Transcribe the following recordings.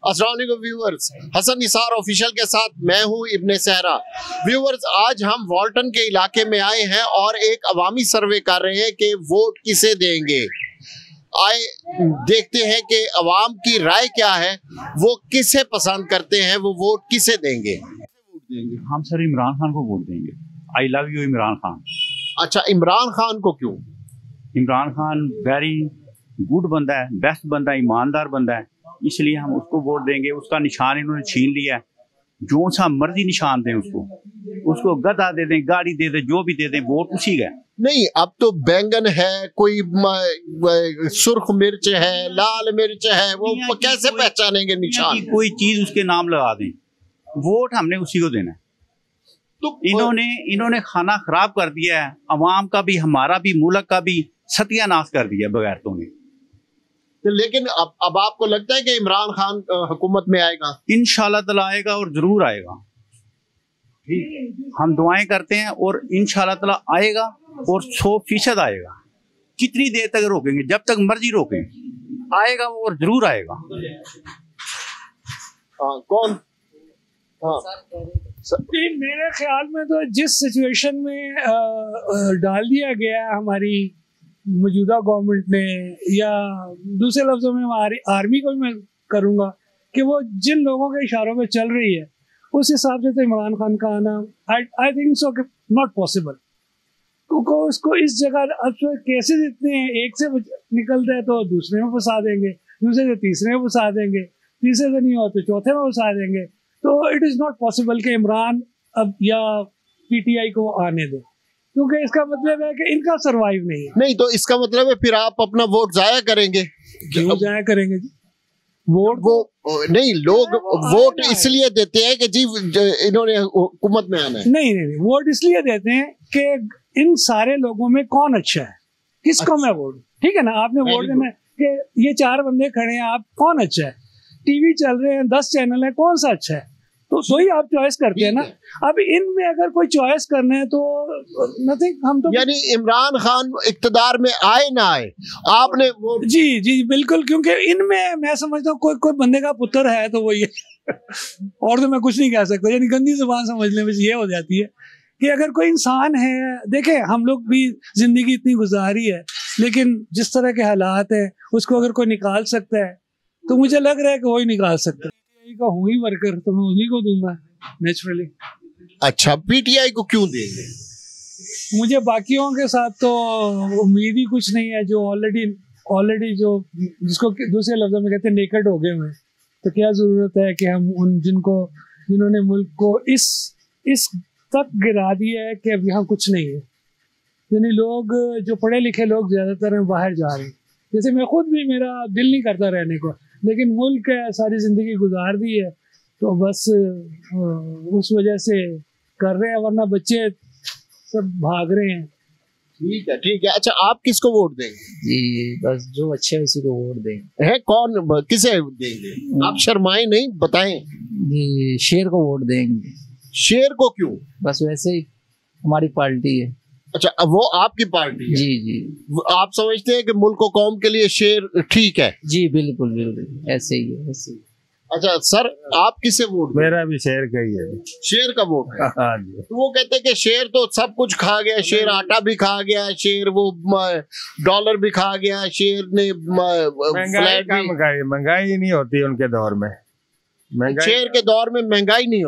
अस्सलाम वालेकुम viewers, Hasan Nisar official के साथ मैं हूं इब्ने सहरा। व्यूअर्स, आज हम वॉल्टन के इलाके में आए हैं और एक अवामी सर्वे कर रहे हैं कि वोट किसे देंगे। आए देखते हैं कि अवाम की राय क्या है, वो किसे पसंद करते हैं, वो वोट किसे देंगे। हम सर इमरान खान को वोट देंगे। I love you Imran Khan. अच्छा, इमरान खान को क्यों? इमरान खान वेरी गुड बंदा है, बेस्ट बंदा है, ईमानदार बंदा है, इसलिए हम उसको वोट देंगे। उसका निशान इन्होंने छीन लिया है, जो सा मर्जी निशान दें उसको गधा दे दें, गाड़ी दे दें, जो भी दे दें, वोट उसी का है। नहीं, अब तो बैंगन है, कोई सुर्ख मिर्च है, लाल मिर्च है, वो कैसे पहचानेंगे निशान? कोई चीज उसके नाम लगा दें, वोट हमने उसी को देना है। तो इन्होंने खाना खराब कर दिया है, अवाम का भी, हमारा भी, मुल्क का भी सत्यानाश कर दिया बगैरतों ने। लेकिन अब आपको लगता है कि इमरान खान हुकूमत में आएगा? इंशाल्लाह ताला आएगा और जरूर आएगा। हम दुआएं करते हैं और इंशाल्लाह ताला आएगा और 100% आएगा। कितनी देर तक रोकेंगे? जब तक मर्जी रोकें, आएगा वो और जरूर आएगा। कौन? मेरे ख्याल में तो जिस सिचुएशन में डाल दिया गया हमारी मौजूदा गवर्नमेंट ने, या दूसरे लफ्जों में हमारी आर्मी को भी मैं करूँगा कि वो जिन लोगों के इशारों में चल रही है, उस हिसाब से तो इमरान खान का आना I think so not possible. क्योंकि उसको इस जगह अब तो केसेस इतने हैं, एक से निकलते हैं तो दूसरे में फंसा देंगे, दूसरे से तीसरे में फंसा देंगे, तीसरे से नहीं होते चौथे में फंसा देंगे। तो इट इज़ नॉट पॉसिबल कि इमरान अब या PTI को आने दे, क्योंकि इसका मतलब है कि इनका सरवाइव नहीं है। नहीं, तो इसका मतलब है फिर आप अपना वोट जाया करेंगे। क्यों जाया करेंगे जी? वोट वो नहीं, लोग वोट इसलिए देते हैं कि जी इन्होंने हुकूमत में आना है। नहीं, वोट इसलिए देते हैं कि इन सारे लोगों में कौन अच्छा है, किसको मैं वोट, ठीक है ना। आपने वोट देना है कि ये 4 बंदे खड़े हैं, आप कौन अच्छा है, टीवी चल रहे हैं, 10 चैनल है, कौन सा अच्छा है, तो ही आप चॉइस करते हैं ना। अब इनमें अगर कोई चॉइस करना है तो नथिंग, हम तो यानी इमरान खान इक्तदार में आए ना आए, आपने वो जी बिल्कुल, क्योंकि इनमें मैं समझता हूँ कोई बंदे का पुत्र है तो वही है और तो मैं कुछ नहीं कह सकता। यानी गंदी जुबान समझने में ये हो जाती है कि अगर कोई इंसान है, देखें हम लोग भी जिंदगी इतनी गुजारी है, लेकिन जिस तरह के हालात हैं उसको अगर कोई निकाल सकता है तो मुझे लग रहा है कि वही निकाल सकता है। का हूँ ही वर्कर, तो मैं उन्हीं को दूंगा नेचुरली। अच्छा, PTI को क्यों देंगे? मुझे बाकियों के साथ तो उम्मीद ही कुछ नहीं है, जो ऑलरेडी जो जिसको दूसरे लफ्जों में कहते हैं नेकेड हो गए हुए, तो क्या जरूरत है कि हम जिन्होंने मुल्क को इस तक गिरा दिया है कि अब यहाँ कुछ नहीं है। यानी लोग जो पढ़े लिखे लोग ज्यादातर हैं बाहर जा रहे हैं, जैसे मैं खुद भी, मेरा दिल नहीं करता रहने को, लेकिन मुल्क है, सारी जिंदगी गुजार दी है, तो बस उस वजह से कर रहे हैं, वरना बच्चे सब भाग रहे हैं। ठीक है। अच्छा, आप किसको वोट देंगे? जी बस जो अच्छे है उसी को वोट देंगे। है कौन, किसे देंगे? आप शर्माए नहीं, बताएं। जी शेर को वोट देंगे। शेर को क्यों? बस वैसे ही हमारी पार्टी है। अच्छा, वो आपकी पार्टी है? जी आप समझते हैं कि मुल्क को कौम के लिए शेर ठीक है? जी बिल्कुल ऐसे ही है, ऐसे ही। अच्छा सर, आप किसे वोट? मेरा भी शेर का ही है। शेर का वोट है? हाँ जी। तो वो कहते हैं कि शेर तो सब कुछ खा गया, शेर आटा भी खा गया, शेर वो डॉलर भी खा गया, शेर ने महंगाई नहीं होती उनके दौर में। शेर के दौर में महंगाई नहीं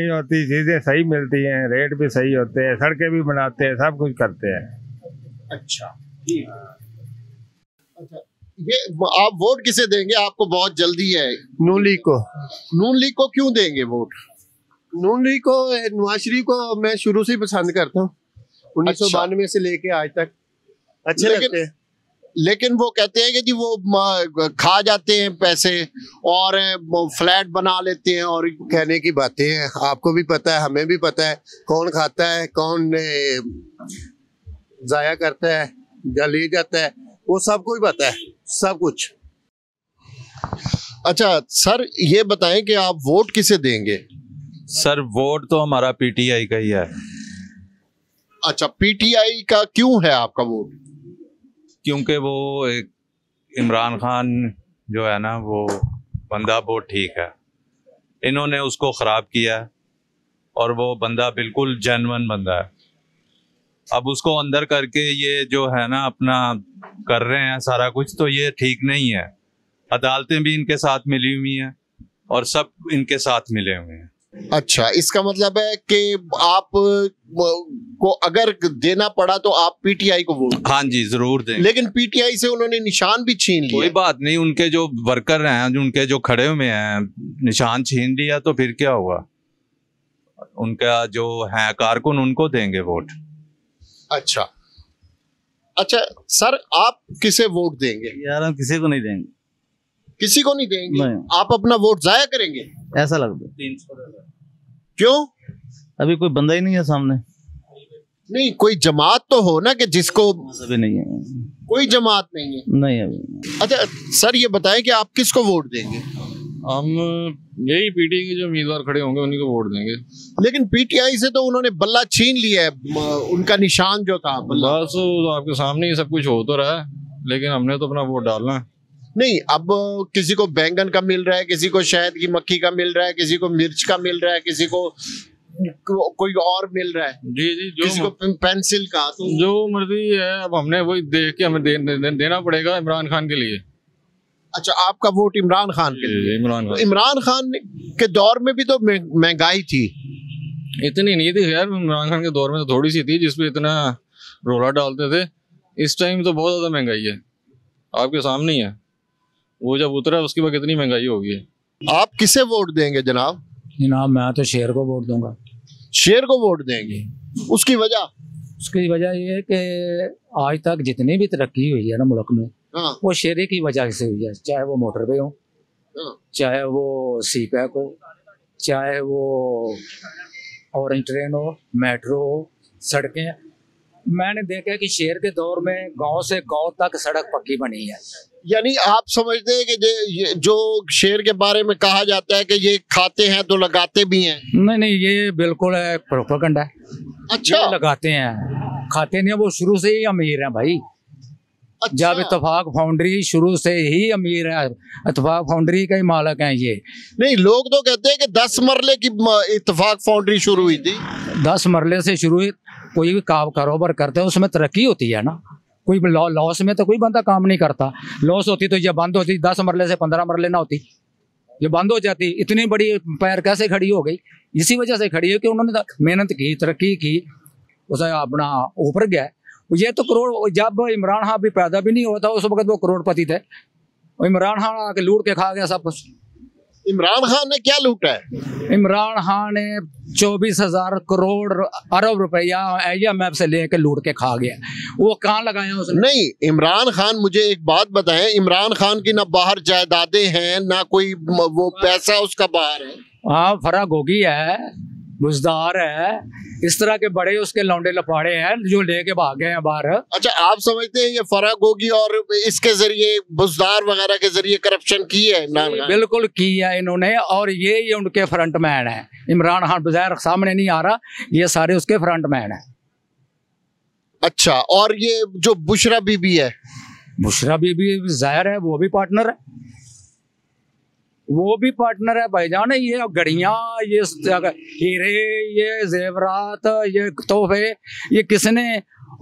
होती, चीजें सही मिलती हैं, रेट भी सही होते हैं, सड़कें भी बनाते हैं, सब कुछ करते हैं। अच्छा, ठीक। अच्छा, ये आप वोट किसे देंगे? आपको बहुत जल्दी है। नून लीग को। नून लीग को क्यों देंगे वोट? नून लीग को, नवाज शरीफ को मैं शुरू से ही पसंद करता हूँ, 1992 से लेके आज तक अच्छे लगते हैं। लेकिन वो कहते हैं कि जी वो खा जाते हैं पैसे और फ्लैट बना लेते हैं, और कहने की बातें हैं, आपको भी पता है, हमें भी पता है कौन खाता है, कौन जाया करता है या ले जाता है, वो सबको ही पता है, सब कुछ। अच्छा सर, ये बताएं कि आप वोट किसे देंगे? सर वोट तो हमारा PTI का ही है। अच्छा, PTI का क्यों है आपका वोट? क्योंकि वो एक इमरान खान जो है ना, वो बंदा बहुत ठीक है। इन्होंने उसको ख़राब किया है और वो बंदा बिल्कुल जेन्युइन बंदा है। अब उसको अंदर करके ये जो है ना अपना कर रहे हैं सारा कुछ, तो ये ठीक नहीं है। अदालतें भी इनके साथ मिली हुई हैं और सब इनके साथ मिले हुए हैं। अच्छा, इसका मतलब है कि आप को अगर देना पड़ा तो आप पीटीआई को वोट? हाँ जी, जरूर दें। लेकिन पीटीआई से उन्होंने निशान भी छीन लिया। कोई बात नहीं, उनके जो वर्कर हैं, जो उनके जो खड़े हुए हैं, निशान छीन लिया तो फिर क्या हुआ? उनका जो है कारकुन, उनको देंगे वोट। अच्छा अच्छा सर, आप किसे वोट देंगे? यार हम किसी को नहीं देंगे। किसी को नहीं देंगे? नहीं। आप अपना वोट जाया करेंगे? ऐसा लगता है। क्यों? अभी कोई बंदा ही नहीं है सामने। नहीं, कोई जमात तो हो ना कि जिसको। अभी नहीं है, कोई जमात नहीं है? नहीं अभी। अच्छा सर, ये बताएं कि आप किसको वोट देंगे? हम यही पीटीआई के जो उम्मीदवार खड़े होंगे उन्हीं को वोट देंगे। लेकिन पीटीआई से तो उन्होंने बल्ला छीन लिया है, उनका निशान जो था बल्ला। बस आपके सामने ही सब कुछ हो तो रहा है, लेकिन हमने तो अपना वोट डालना है। नहीं, अब किसी को बैंगन का मिल रहा है, किसी को शहद की मक्खी का मिल रहा है, किसी को मिर्च का मिल रहा है, किसी को कोई और मिल रहा है। जी जी, जो किसी को पेंसिल का। तो जो मर्जी है, अब हमने वही देख के हमें देना पड़ेगा इमरान खान के लिए। अच्छा, आपका वोट इमरान खान के लिए? इमरान खान के दौर में भी तो महंगाई थी। इतनी नहीं थी यार, इमरान खान के दौर में तो थोड़ी सी थी जिसपे इतना रोला डालते थे। इस टाइम तो बहुत ज्यादा महंगाई है, आपके सामने ही है। वो जब उतरा उसके बाद कितनी महंगाई होगी है। आप किसे वोट देंगे जनाब? जनाब मैं तो शेर को वोट दूंगा। शेर को वोट देंगे? उसकी वजह? उसकी वजह ये है कि आज तक जितनी भी तरक्की हुई है ना मुल्क में, हाँ। वो शेरे की वजह से हुई है। चाहे वो मोटरवे हो, हाँ। चाहे वो सी पैक हो, चाहे वो ऑरेंज ट्रेन हो, मेट्रो हो, सड़कें। मैंने देखा कि शेर के दौर में गांव से गांव तक सड़क पक्की बनी है। यानी आप समझते हैं कि जो शेर के बारे में कहा जाता है कि ये खाते हैं तो लगाते भी हैं? नहीं नहीं, ये बिल्कुल है प्रोपेगेंडा है। अच्छा, ये लगाते हैं, खाते नहीं। वो शुरू से ही अमीर है भाई। अच्छा। जब इत्तेफाक फाउंड्री शुरू से ही अमीर है, इत्तेफाक फाउंड्री का ही मालिक हैं ये। नहीं, लोग तो कहते हैं कि 10 मरले की इत्तेफाक फाउंड्री शुरू हुई थी। 10 मरले से शुरू हुई। कोई भी कारोबार करते हैं उसमें तरक्की होती है ना। कोई लॉस में तो कोई बंदा काम नहीं करता। लॉस होती तो ये बंद होती, 10 मरले से 15 मरले ना होती, ये बंद हो जाती। इतनी बड़ी पैर कैसे खड़ी हो गई? इसी वजह से खड़ी है कि उन्होंने मेहनत की, तरक्की की, उसे अपना ऊपर गया। ये तो करोड़, जब इमरान खान भी पैदा भी नहीं हुआ था उस वक्त वो करोड़पति थे। इमरान खान आके लूट के खा गया सब कुछ। इमरान खान ने क्या लूटा है? इमरान खान ने 24,000 करोड़ अरब रुपया IMF से लेके लूट के खा गया। वो कहाँ लगाया उसने? नहीं, इमरान खान, मुझे एक बात बताएं, इमरान खान की ना बाहर जायदादें हैं ना कोई वो पैसा उसका बाहर है। हाँ, फराग होगी है, बुजदार है, इस तरह के बड़े उसके लौंडे लफाड़े हैं जो लेके भाग गए हैं बाहर। अच्छा, आप समझते हैं ये फराग होगी और इसके जरिए बुजदार वगैरह के जरिए करप्शन की है इमरान खान? बिल्कुल की है इन्होंने, और ये उनके फ्रंट मैन है। इमरान खान बजाय सामने नहीं आ रहा, ये सारे उसके फ्रंट मैन है। अच्छा, और ये जो बुशरा बीबी है? बुशरा बीबी जाहिर है वो भी पार्टनर है, वो भी पार्टनर है भाईजान। ये घड़ियां, ये हीरे, ये जेवरात, ये तोहफे, ये किसने?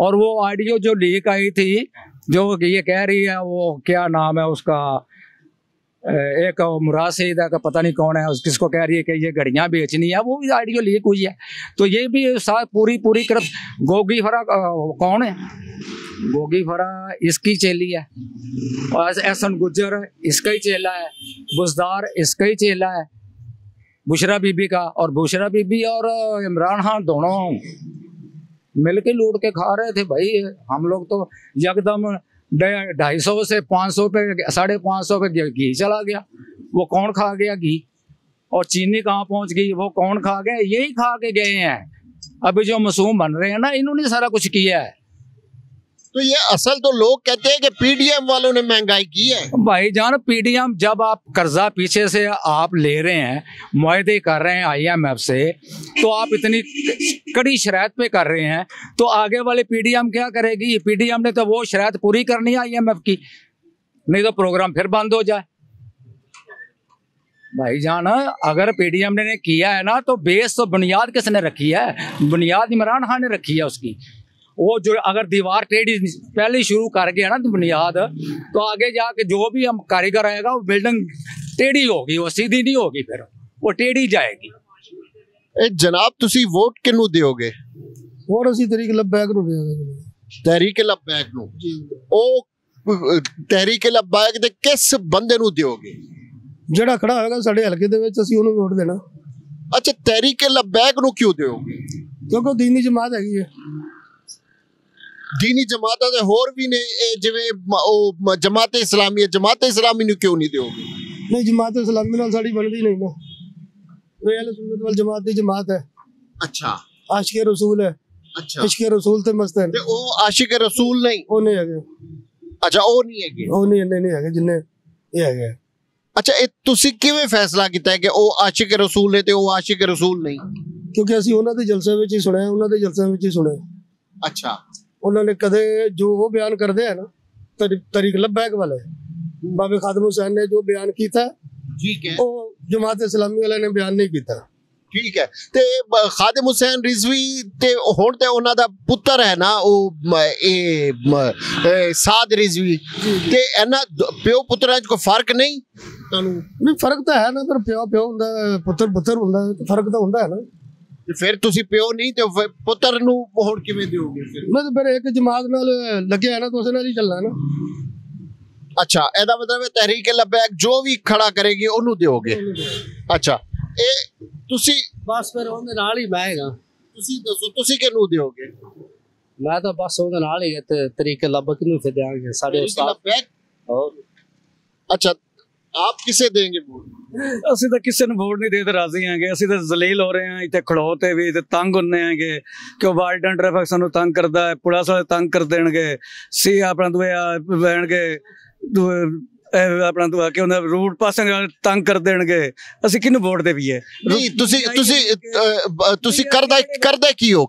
और वो ऑडियो जो लीक आई थी, जो ये कह रही है, वो क्या नाम है उसका, एक मुराद सईद का पता नहीं कौन है, किसको कह रही है कि ये घड़ियां बेचनी है, वो भी ऑडियो लीक हुई है। तो ये भी साथ पूरी करप। गोगी फरा कौन है? गोगी फरा इसकी चेली है, और एहसन गुज्जर इसका ही चेला है, बुजदार इसका ही चेला है, बुशरा बीबी का। और बुशरा बीबी और इमरान खान दोनों मिलके लूट के खा रहे थे भाई। हम लोग तो यकदम 250 से 500 पे, 550 पे घी चला गया। वो कौन खा गया घी? और चीनी कहाँ पहुंच गई? वो कौन खा गया? यही खा के गए हैं। अभी जो मासूम बन रहे हैं ना, इन्होंने सारा कुछ किया है। तो ये असल तो लोग कहते हैं कि पीडीएम वालों ने महंगाई की है। भाईजान, पीडीएम जब आप कर्जा पीछे से आप ले रहे हैं, मुआहदे कर रहे हैं IMF से, तो आप इतनी कड़ी शराइत पे कर रहे हैं, तो आगे वाले पीडीएम क्या करेगी? पीडीएम ने तो वो शराइत पूरी करनी है IMF की, नहीं तो प्रोग्राम फिर बंद हो जाए। भाईजान अगर पीडीएम ने किया है ना तो बेस तो बुनियाद किसने रखी है? बुनियाद इमरान खान ने रखी है उसकी। वो जो अगर दीवार टेढ़ी पहले ही शुरू कर गया ना तो बुनियाद, तो आगे जाके जो भी हम कारीगर आएगा वो बिल्डिंग टेढ़ी होगी, वो सीधी नहीं होगी, फिर वो टेढ़ी जाएगी। जनाब तुसी वोट किनू दियोगे? वोट असी तहरीक लब्बैक नू देंगे। तहरीक लब्बैक नू? ओ तहरीक लब्बैक दे किस बंदे नू दियोगे? ਜਿਹੜਾ खड़ा होगा साडे हलके दे विच असी ਉਹਨੂੰ वोट देना। अच्छा तहरीक लब्बैक नू क्यों दियोगे? क्योंकि ਉਹ दीनी जमात हैगी है। दीनी जमातां दे होर भी ने जिवें जमात इस्लामी नू क्यों नहीं दियोगे? नहीं जमात इस्लामी नाल साडी बनदी नहीं ना। वे अहले सुन्नत वल जमात दी जमात है। अच्छा आशिक रसूल है। अच्छा इश्क रसूल ते मस्त है। ते ओ आशिक रसूल नहीं? ਉਹ नहीं हैगे। अच्छा ओ नहीं हैगे? ਉਹ नहीं हैगे जिन्ने ये हैगे। अच्छा ਇਹ ਤੁਸੀਂ ਕਿਵੇਂ ਫੈਸਲਾ ਕੀਤਾ ਹੈ ਕਿ ਉਹ ਆਸ਼ਿਕ ਰਸੂਲ ਨੇ ਤੇ ਉਹ ਆਸ਼ਿਕ ਰਸੂਲ ਨਹੀਂ? ਕਿਉਂਕਿ ਅਸੀਂ ਉਹਨਾਂ ਦੇ ਜਲਸੇ ਵਿੱਚ ਹੀ ਸੁਣਿਆ, ਉਹਨਾਂ ਦੇ ਜਲਸਿਆਂ ਵਿੱਚ ਹੀ ਸੁਣਿਆ। ਅੱਛਾ ਉਹਨਾਂ ਨੇ ਕਦੇ ਜੋ ਉਹ ਬਿਆਨ ਕਰਦੇ ਆ ਨਾ ਤਰੀਕ ਲਬੈਕ ਵਾਲੇ ਬਾਬੇ ਖਾਦਮ ਹੁਸੈਨ ਨੇ ਜੋ ਬਿਆਨ ਕੀਤਾ, ਠੀਕ ਹੈ, ਉਹ ਜਮਾਤ ਇਸਲਾਮੀ ਵਾਲਿਆਂ ਨੇ ਬਿਆਨ ਨਹੀਂ ਕੀਤਾ। ठीक है ते खादिम हुसैन रिजवी ते हुण ते उन्हां दा पुत्तर है ना साद रिजवी ते इन्हां प्यो पुत्तरां च कोई फर्क नहीं? नहीं फर्क तो है ना, पर प्यो प्यो हुंदा पुत्तर पुत्तर हुंदा, फर्क तो हुंदा है ना। ते फिर तुसी प्यो नहीं ते पुत्तर नूं हुण किवें दिओगे? मैं तो फिर एक जमात नाल लगे है ना तो उस नाल ही चलना है ना। अच्छा एदा मतलब तहरीक लबैक जो भी खड़ा करेगी ओनू दिओगे? अच्छा ए तुसी बस फिर ਉਹਦੇ ਨਾਲ ਹੀ ਮੈਂ ਹੈਗਾ। ਤੁਸੀਂ ਦੱਸੋ ਤੁਸੀਂ ਕਿਹਨੂੰ ਦਿਓਗੇ? ਮੈਂ ਤਾਂ ਬਸ ਉਹਦੇ ਨਾਲ ਹੀ ਤਰੀਕੇ ਲੱਭ ਕੇ ਨੂੰ ਫਿਰ ਦਿਆਂਗੇ ਸਾਡੇ ਉਸਤਾਦ। और अच्छा आप किसे देंगे वोट? ਅਸੀਂ ਤਾਂ ਕਿਸੇ ਨੂੰ ਵੋਟ ਨਹੀਂ ਦੇ ਤੇ ਰਾਜ਼ੀ ਆਂਗੇ। ਅਸੀਂ ਤਾਂ ਜ਼ਲੀਲ ਹੋ ਰਹੇ ਹਾਂ ਇੱਥੇ ਖੜੋਤੇ ਵੀ ਤੇ ਤੰਗ ਹੁੰਨੇ ਆਂਗੇ ਕਿ ਵਾਰਡਨ ਟ੍ਰੈਫਿਕ ਸਾਨੂੰ ਤੰਗ ਕਰਦਾ ਹੈ, ਪੁਲਿਸ ਵਾਲੇ ਤੰਗ ਕਰ ਦੇਣਗੇ, ਸੀ ਆਪਣਾ ਦੂਏ ਲੈਣਗੇ, ਆਪਣਾ ਦੁਆ ਕਿ ਉਹਨਾਂ ਰੂਟ ਪਾਸਿੰਗ ਤੰਗ ਕਰ ਦੇਣਗੇ। ਅਸੀਂ ਕਿਹਨੂੰ ਵੋਟ ਦੇਵੀਏ? ਨਹੀਂ ਤੁਸੀਂ ਕਰਦੇ ਕੀ ਹੋ?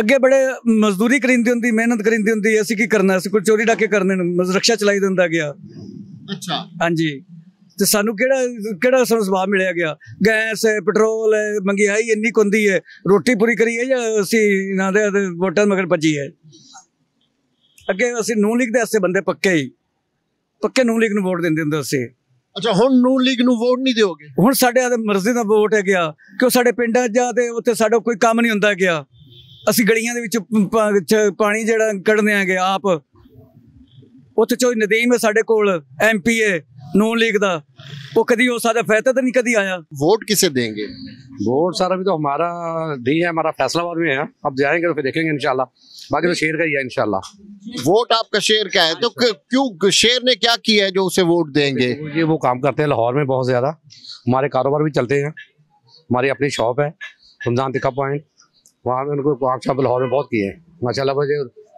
ਅੱਗੇ ਬੜੇ ਮਜ਼ਦੂਰੀ ਕਰਿੰਦੀ ਹੁੰਦੀ, ਮਿਹਨਤ ਕਰਿੰਦੀ ਹੁੰਦੀ, ਅਸੀਂ ਕੀ ਕਰਨਾ? ਅਸੀਂ ਕੋਈ ਚੋਰੀ ਡਾਕੇ ਕਰਨੇ ਨੂੰ ਰਕਸ਼ਾ ਚਲਾਈ ਦਿੰਦਾ ਗਿਆ। ਅੱਛਾ ਹਾਂਜੀ ਤੇ ਸਾਨੂੰ ਕਿਹੜਾ ਸਾਨੂੰ ਸਵਾਬ ਮਿਲਿਆ ਗਿਆ? ਗੈਸ ਪੈਟਰੋਲ ਮਹਿੰਗਾਈ ਇੰਨੀ ਹੁੰਦੀ ਹੈ, ਰੋਟੀ ਪੂਰੀ ਕਰੀਏ ਜਾਂ ਅਸੀਂ ਇਹਨਾਂ ਦੇ ਵੋਟਾਂ ਮਗਰ ਭੱਜੀਏ? ਅੱਗੇ ਅਸੀਂ ਨੂਨ ਲੀਗ ਦੇ ਵਾਸਤੇ ਬੰਦੇ ਪੱਕੇ ਨੂਨ ਲੀਗ ਨੂੰ ਵੋਟ ਦਿੰਦੇ ਹੁੰਦੇ ਅਸੀਂ। ਅੱਛਾ ਹੁਣ ਨੂਨ ਲੀਗ ਨੂੰ ਵੋਟ ਨਹੀਂ ਦਿਓਗੇ? ਹੁਣ ਸਾਡੇ ਮਰਜ਼ੀ ਦਾ ਵੋਟ ਹੈ ਗਿਆ ਕਿ ਸਾਡੇ ਪਿੰਡਾਂ ਜਾ ਤੇ ਉੱਥੇ ਸਾਡਾ ਕੋਈ ਕੰਮ ਨਹੀਂ ਹੁੰਦਾ ਗਿਆ। ਅਸੀਂ ਗਲੀਆਂ ਦੇ ਵਿੱਚ ਪਾਣੀ ਜਿਹੜਾ ਕੱਢਦੇ ਆਂਗੇ ਆਪ, ਉੱਥੇ ਚੋਈ ਨਦੀਮ ਹੈ ਸਾਡੇ ਕੋਲ MP ਹੈ नून लीग दा, वो कभी हो सकता फायदा तो नहीं कभी आया। वोट किसे देंगे? वोट सर अभी तो हमारा दी है, हमारा फैसलाबाद में है, अब जाएंगे तो फिर देखेंगे इंशाल्लाह, बाकी तो शेर का ही है इंशाल्लाह। वोट आपका शेर का है तो क्यों शेर ने क्या किया है जो उसे वोट देंगे? ये वो काम करते हैं लाहौर में बहुत ज्यादा, हमारे कारोबार भी चलते हैं, हमारी अपनी शॉप है रमजान टिक्का पॉइंट, वहाँ में उनको काम शाम लाहौर में बहुत किए हैं माशाल्लाह।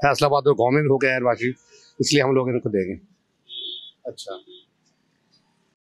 फैसलाबाद और गाँव में भी हो गया है, इसलिए हम लोग इनको देंगे। अच्छा